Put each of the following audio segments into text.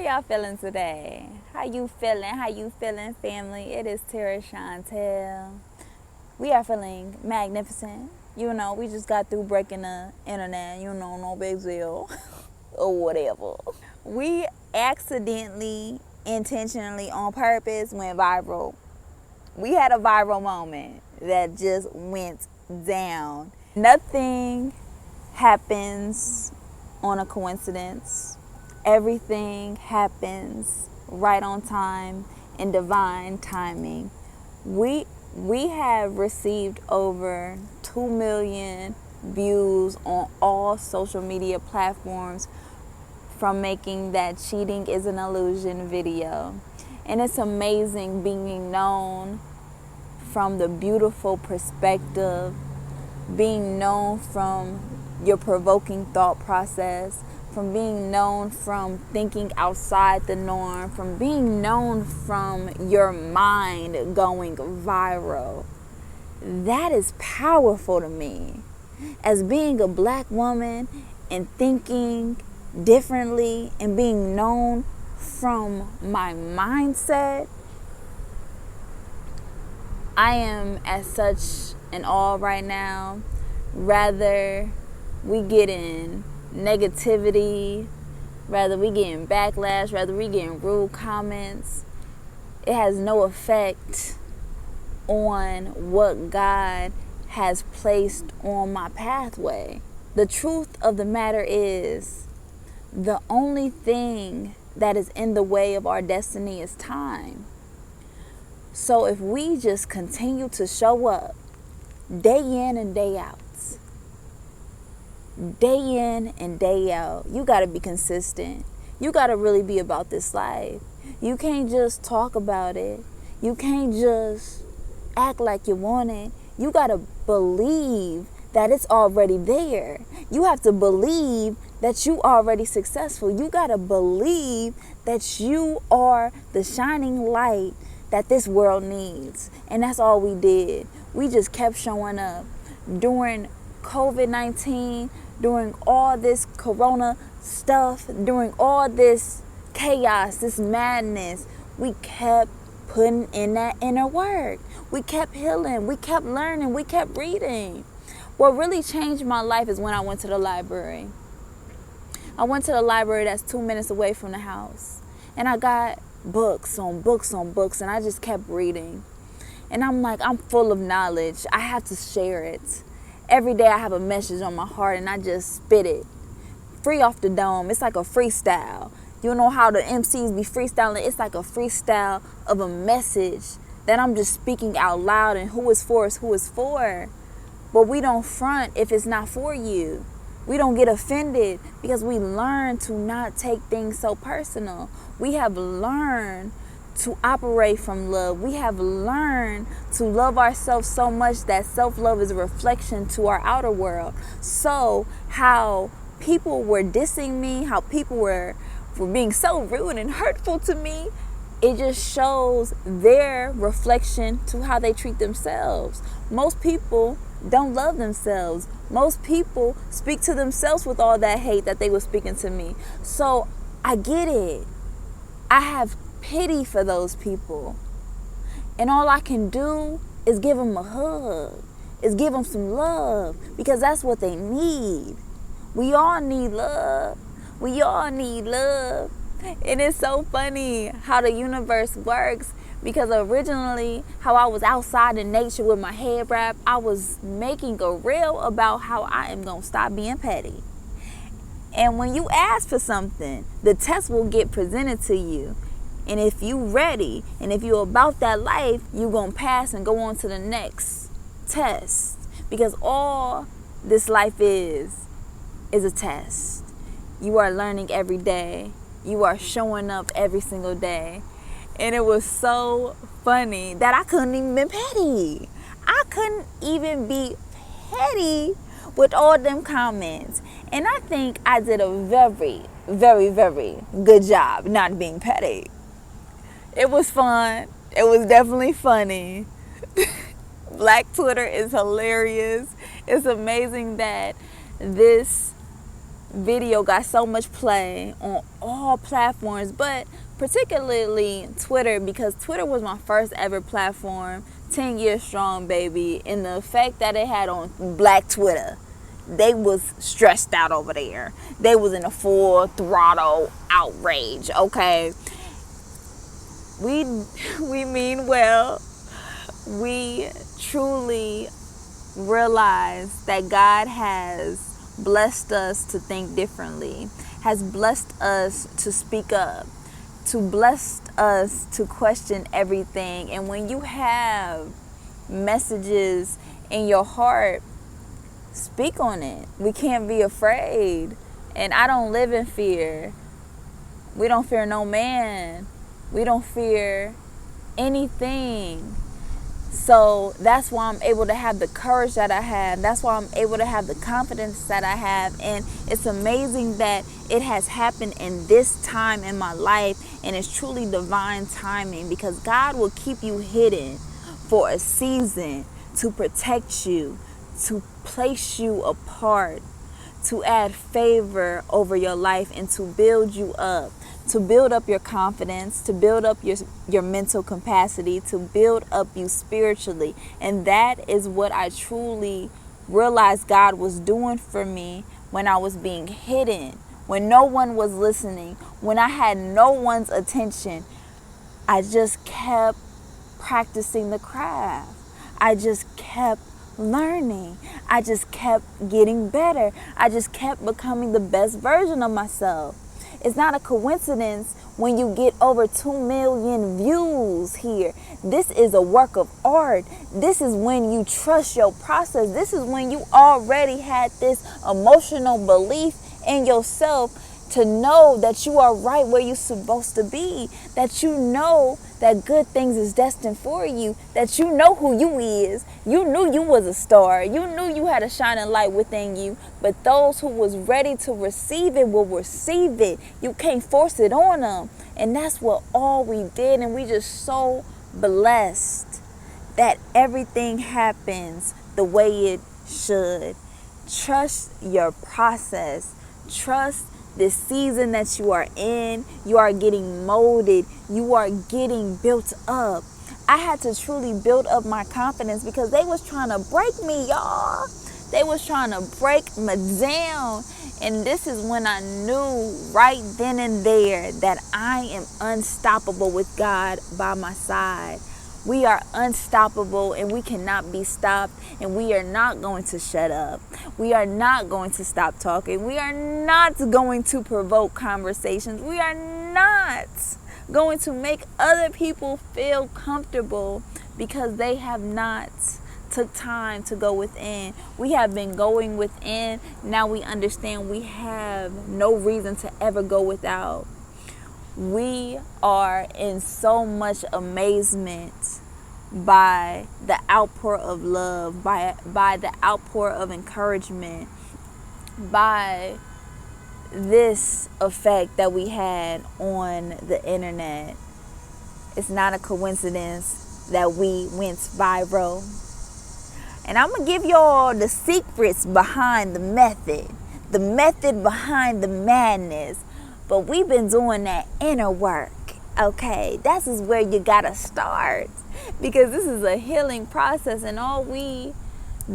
y'all feeling today? How you feeling? How you feeling, family? It is Tara Chantel. We are feeling magnificent. You know, we just got through breaking the internet. You know, no big deal. Or whatever. We accidentally, intentionally, on purpose went viral. We had a viral moment that just went down. Nothing happens on a coincidence. Everything happens right on time in divine timing. We have received over 2 million views on all social media platforms from making that cheating is an illusion video. And it's amazing being known from the beautiful perspective, being known from your provoking thought process, from being known from thinking outside the norm, from being known from your mind going viral. That is powerful to me. As being a black woman and thinking differently and being known from my mindset, I am at such an awe right now. Rather we get in negativity, rather we get in backlash, rather we get in rude comments, it has no effect on what God has placed on my pathway. The truth of the matter is, the only thing that is in the way of our destiny is time. So if we just continue to show up day in and day out, you got to be consistent. You got to really be about this life. You can't just talk about it. You can't just act like you want it. You got to believe that it's already there. You have to believe that you already successful. You got to believe that you are the shining light that this world needs. And that's all we did. We just kept showing up during COVID-19, during all this corona stuff, during all this chaos, this madness. We kept putting in that inner work. We kept healing. We kept learning. We kept reading. What really changed my life is when I went to the library. I went to the library that's 2 minutes away from the house. And I got books on books on books, and I just kept reading. And I'm like, I'm full of knowledge. I have to share it. Every day I have a message on my heart, and I just spit it. Free off the dome. It's like a freestyle. You know how the MCs be freestyling? It's like a freestyle of a message that I'm just speaking out loud, and who is for is who is for. But we don't front if it's not for you. We don't get offended because we learn to not take things so personal. We have learned to operate from love. We have learned to love ourselves so much that self-love is a reflection to our outer world. So how people were dissing me, how people were being so rude and hurtful to me, it just shows their reflection to how they treat themselves. Most people don't love themselves. Most people speak to themselves with all that hate that they were speaking to me. So I get it. I have pity for those people. And all I can do is give them a hug, is give them some love, because that's what they need. We all need love. We all need love. And it's so funny how the universe works, because originally how I was outside in nature with my head wrapped, I was making a reel about how I am going to stop being petty. And when you ask for something, the test will get presented to you. And if you ready, and if you're about that life, you're going to pass and go on to the next test. Because all this life is a test. You are learning every day. You are showing up every single day. And it was so funny that I couldn't even be petty. I couldn't even be petty with all them comments. And I think I did a very, very, very good job not being petty. It was fun. It was definitely funny. Black Twitter is hilarious. It's amazing that this video got so much play on all platforms, but particularly Twitter, because Twitter was my first ever platform, 10 years strong, baby, and the effect that it had on Black Twitter. They was stressed out over there. They was in a full throttle outrage, okay? We mean well. We truly realize that God has blessed us to think differently, has blessed us to speak up, to bless us to question everything. And when you have messages in your heart, speak on it. We can't be afraid. And I don't live in fear. We don't fear no man. We don't fear anything. So that's why I'm able to have the courage that I have. That's why I'm able to have the confidence that I have. And it's amazing that it has happened in this time in my life. And it's truly divine timing, because God will keep you hidden for a season to protect you, to place you apart, to add favor over your life, and to build you up, to build up your confidence, to build up your mental capacity, to build up you spiritually. And that is what I truly realized God was doing for me when I was being hidden, when no one was listening, when I had no one's attention. I just kept practicing the craft. I just kept learning. I just kept getting better. I just kept becoming the best version of myself. It's not a coincidence when you get over 2 million views here. This is a work of art. This is when you trust your process. This is when you already had this emotional belief in yourself to know that you are right where you're supposed to be, that you know that good things is destined for you, that you know who you is. You knew you was a star. You knew you had a shining light within you, but those who was ready to receive it will receive it. You can't force it on them. And that's what all we did, and we just so blessed that everything happens the way it should. Trust your process. Trust this season that you are in. You are getting molded. You are getting built up. I had to truly build up my confidence, because they was trying to break me, y'all. They was trying to break me down. And this is when I knew right then and there that I am unstoppable with God by my side. We are unstoppable, and we cannot be stopped, and we are not going to shut up. We are not going to stop talking. We are not going to provoke conversations. We are not going to make other people feel comfortable because they have not took time to go within. We have been going within. Now we understand we have no reason to ever go without. We are in so much amazement by the outpour of love, by the outpour of encouragement, by this effect that we had on the internet. It's not a coincidence that we went viral. And I'm going to give y'all the secrets behind the method behind the madness. But we've been doing that inner work, okay? This is where you gotta start, because this is a healing process. And all we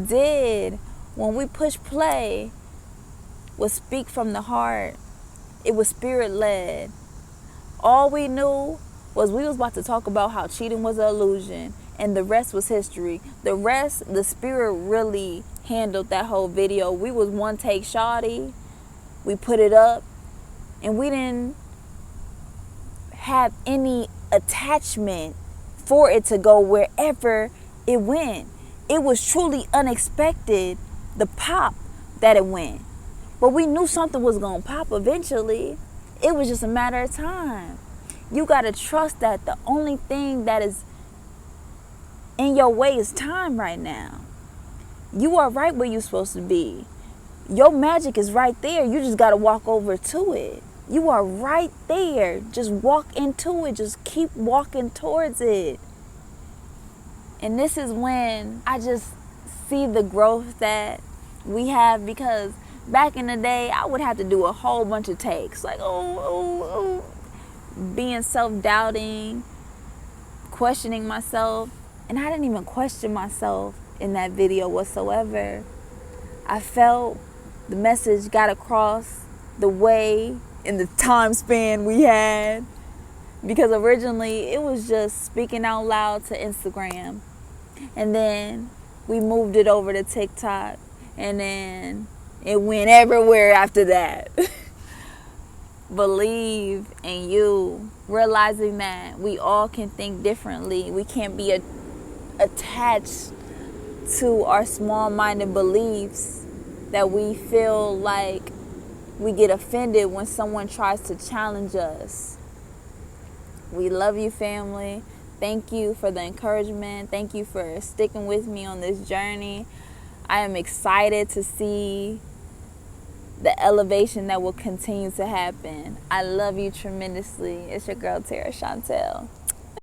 did when we pushed play was speak from the heart. It was spirit-led. All we knew was we was about to talk about how cheating was an illusion, and the rest was history. The rest, the spirit really handled that whole video. We was one take shoddy. We put it up. And we didn't have any attachment for it to go wherever it went. It was truly unexpected, the pop that it went. But we knew something was going to pop eventually. It was just a matter of time. You got to trust that the only thing that is in your way is time right now. You are right where you're supposed to be. Your magic is right there. You just got to walk over to it. You are right there. Just walk into it. Just keep walking towards it. And this is when I just see the growth that we have, because Back in the day, I would have to do a whole bunch of takes. Like, being self-doubting, questioning myself. And I didn't even question myself in that video whatsoever. I felt the message got across the way in the time span we had. Because originally it was just speaking out loud to Instagram. And then we moved it over to TikTok. And then it went everywhere after that. Believe in you. Realizing that we all can think differently. We can't be attached to our small-minded beliefs, that we feel like we get offended when someone tries to challenge us. We love you, family. Thank you for the encouragement. Thank you for sticking with me on this journey. I am excited to see the elevation that will continue to happen. I love you tremendously. It's your girl, Tara Chantel.